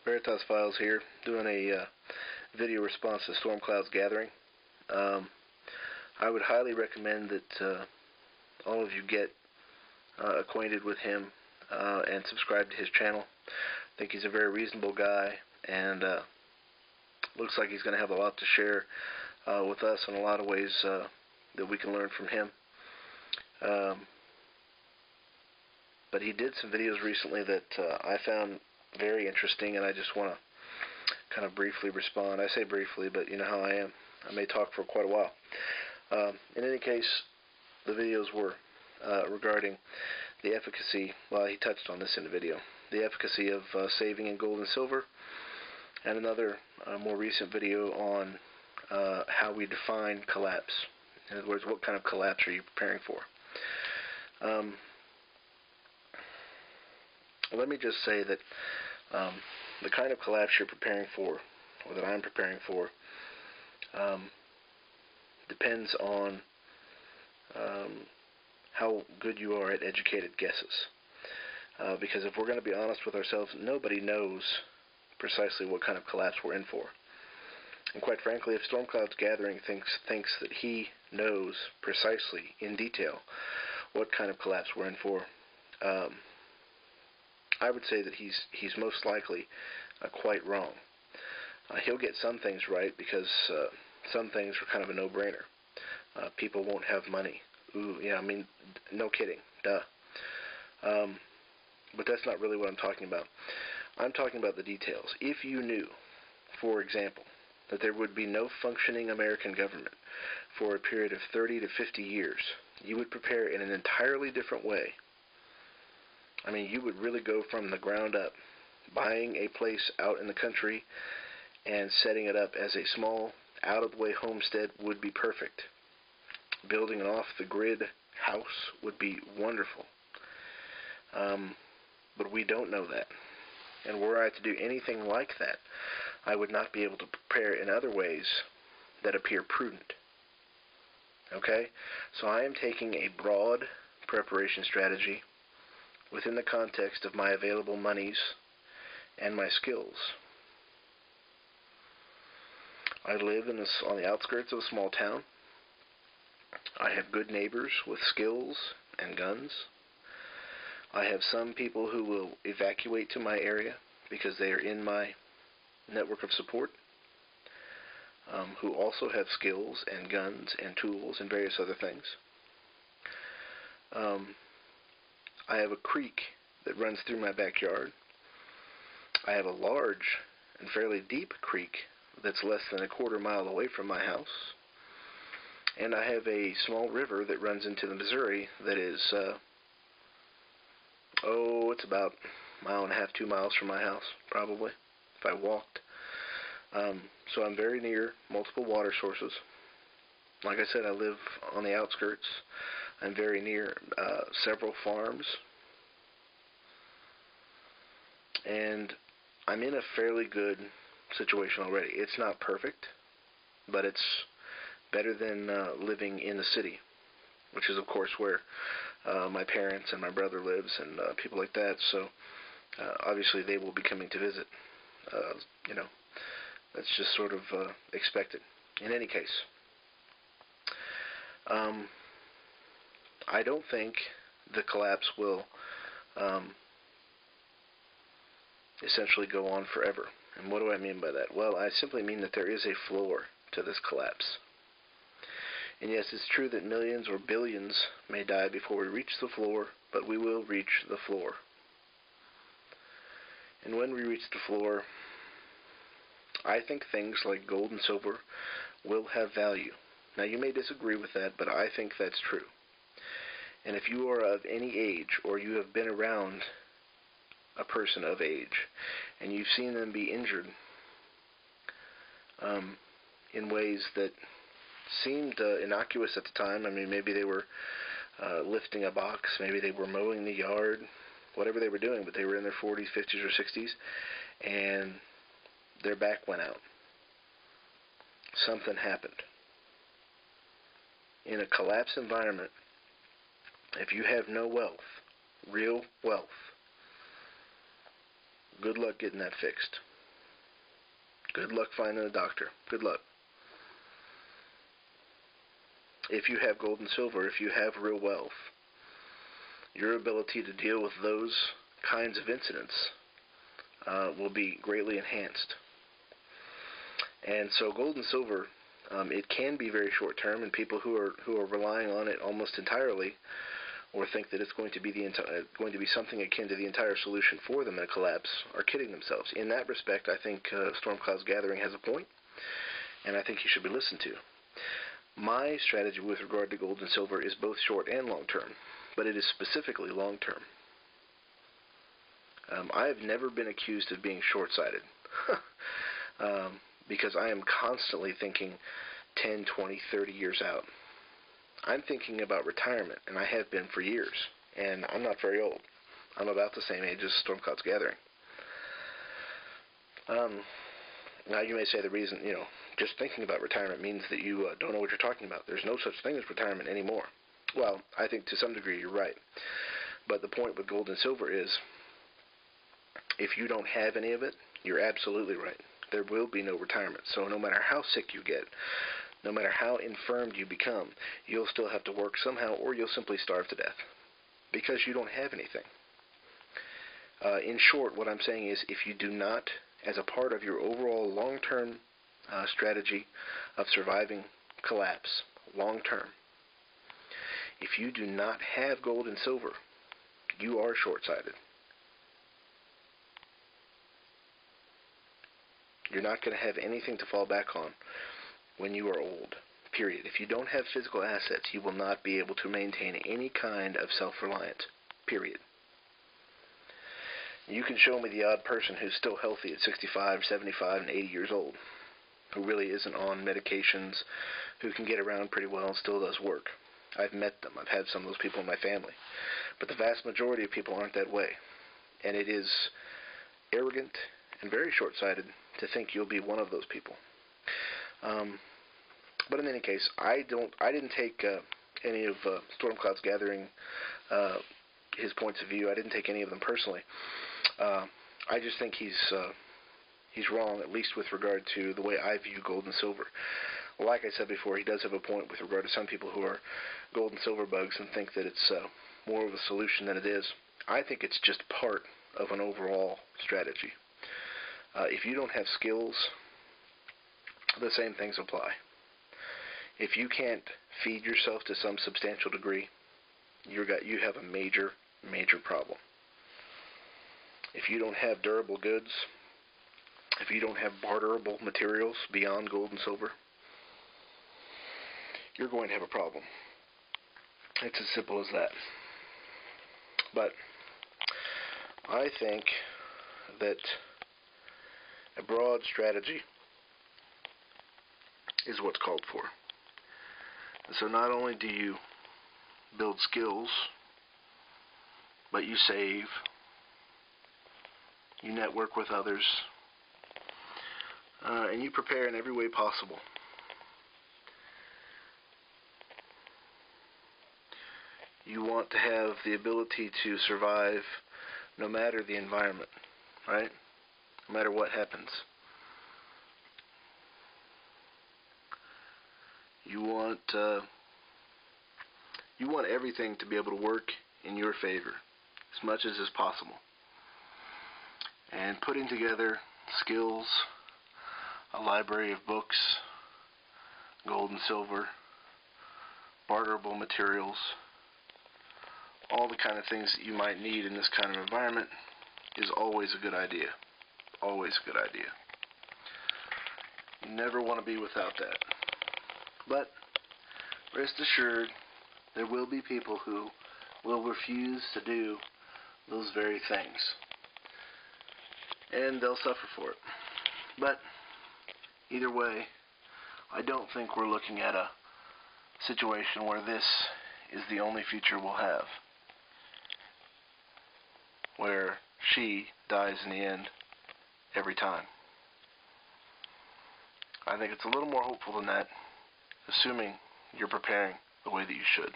Veritas Files here, doing a video response to Storm Cloud's Gathering. I would highly recommend that all of you get acquainted with him and subscribe to his channel. I think he's a very reasonable guy, and looks like he's going to have a lot to share with us in a lot of ways that we can learn from him. But he did some videos recently that I found very interesting, and I just want to kind of briefly respond. I say briefly, but you know how I am. I may talk for quite a while. In any case, the videos were regarding the efficacy, well, he touched on this in the video, the efficacy of saving in gold and silver, and another more recent video on how we define collapse. In other words, what kind of collapse are you preparing for? Let me just say that the kind of collapse you're preparing for, or that I'm preparing for, depends on how good you are at educated guesses. Because if we're going to be honest with ourselves, nobody knows precisely what kind of collapse we're in for. And quite frankly, if Stormcloud's Gathering thinks that he knows precisely, in detail, what kind of collapse we're in for, I would say that he's most likely quite wrong. He'll get some things right because some things are kind of a no-brainer. People won't have money. Ooh, yeah, I mean, no kidding, duh. But that's not really what I'm talking about. I'm talking about the details. If you knew, for example, that there would be no functioning American government for a period of 30 to 50 years, you would prepare in an entirely different way. I mean, you would really go from the ground up. Buying a place out in the country and setting it up as a small, out-of-the-way homestead would be perfect. Building an off-the-grid house would be wonderful. But we don't know that. And were I to do anything like that, I would not be able to prepare in other ways that appear prudent. Okay? So I am taking a broad preparation strategy within the context of my available monies and my skills. I live on the outskirts of a small town. I have good neighbors with skills and guns. I have some people who will evacuate to my area because they are in my network of support, who also have skills and guns and tools and various other things. I have a creek that runs through my backyard. I have a large and fairly deep creek that's less than a quarter mile away from my house. And I have a small river that runs into the Missouri that is, it's about a mile and a half, 2 miles from my house, probably, if I walked. So I'm very near multiple water sources. Like I said, I live on the outskirts. I'm very near several farms. And I'm in a fairly good situation already. It's not perfect, but it's better than living in the city, which is, of course, where my parents and my brother lives and people like that. So obviously they will be coming to visit. That's just sort of expected. In any case, I don't think the collapse will essentially go on forever. And what do I mean by that? Well, I simply mean that there is a floor to this collapse. And yes, it's true that millions or billions may die before we reach the floor, but we will reach the floor. And when we reach the floor, I think things like gold and silver will have value. Now, you may disagree with that, but I think that's true. And if you are of any age, or you have been around a person of age, and you've seen them be injured in ways that seemed innocuous at the time. I mean, maybe they were lifting a box, maybe they were mowing the yard, whatever they were doing, but they were in their 40s, 50s, or 60s, and their back went out. Something happened. In a collapse environment, if you have no wealth, real wealth, good luck getting that fixed. Good luck finding a doctor. Good luck. If you have gold and silver, if you have real wealth, your ability to deal with those kinds of incidents will be greatly enhanced. And so gold and silver, it can be very short term, and people who are relying on it almost entirely, or think that it's going to be something akin to the entire solution for them in a collapse, are kidding themselves. In that respect, I think Storm Cloud's Gathering has a point, and I think he should be listened to. My strategy with regard to gold and silver is both short and long term, but it is specifically long term. I have never been accused of being short-sighted because I am constantly thinking 10, 20, 30 years out. I'm thinking about retirement, and I have been for years, and I'm not very old. I'm about the same age as Storm Cloud's Gathering. Now, you may say the reason, just thinking about retirement means that you don't know what you're talking about. There's no such thing as retirement anymore. Well, I think to some degree you're right. But the point with gold and silver is, if you don't have any of it, you're absolutely right. There will be no retirement. So no matter how sick you get, no matter how infirmed you become, you'll still have to work somehow, or you'll simply starve to death because you don't have anything. In short, what I'm saying is, if you do not, as a part of your overall long-term strategy of surviving collapse, long-term, if you do not have gold and silver, you are short-sighted. You're not going to have anything to fall back on when you are old, period. If you don't have physical assets, you will not be able to maintain any kind of self-reliance, period. You can show me the odd person who's still healthy at 65, 75, and 80 years old, who really isn't on medications, who can get around pretty well and still does work. I've met them. I've had some of those people in my family. But the vast majority of people aren't that way. And it is arrogant and very short-sighted to think you'll be one of those people. But in any case, I didn't take any of Storm Cloud's Gathering, his points of view. I didn't take any of them personally. I just think he's wrong, at least with regard to the way I view gold and silver. Like I said before, he does have a point with regard to some people who are gold and silver bugs and think that it's more of a solution than it is. I think it's just part of an overall strategy. If you don't have skills, the same things apply. If you can't feed yourself to some substantial degree, you have a major, major problem. If you don't have durable goods, if you don't have barterable materials beyond gold and silver, you're going to have a problem. It's as simple as that. But I think that a broad strategy is what's called for. And so not only do you build skills, but you save, you network with others, and you prepare in every way possible. You want to have the ability to survive no matter the environment, right? No matter what happens. You want everything to be able to work in your favor as much as is possible. And putting together skills, a library of books, gold and silver, barterable materials, all the kind of things that you might need in this kind of environment is always a good idea. Always a good idea. You never want to be without that. But rest assured, there will be people who will refuse to do those very things. And they'll suffer for it. But either way, I don't think we're looking at a situation where this is the only future we'll have, where she dies in the end every time. I think it's a little more hopeful than that, assuming you're preparing the way that you should.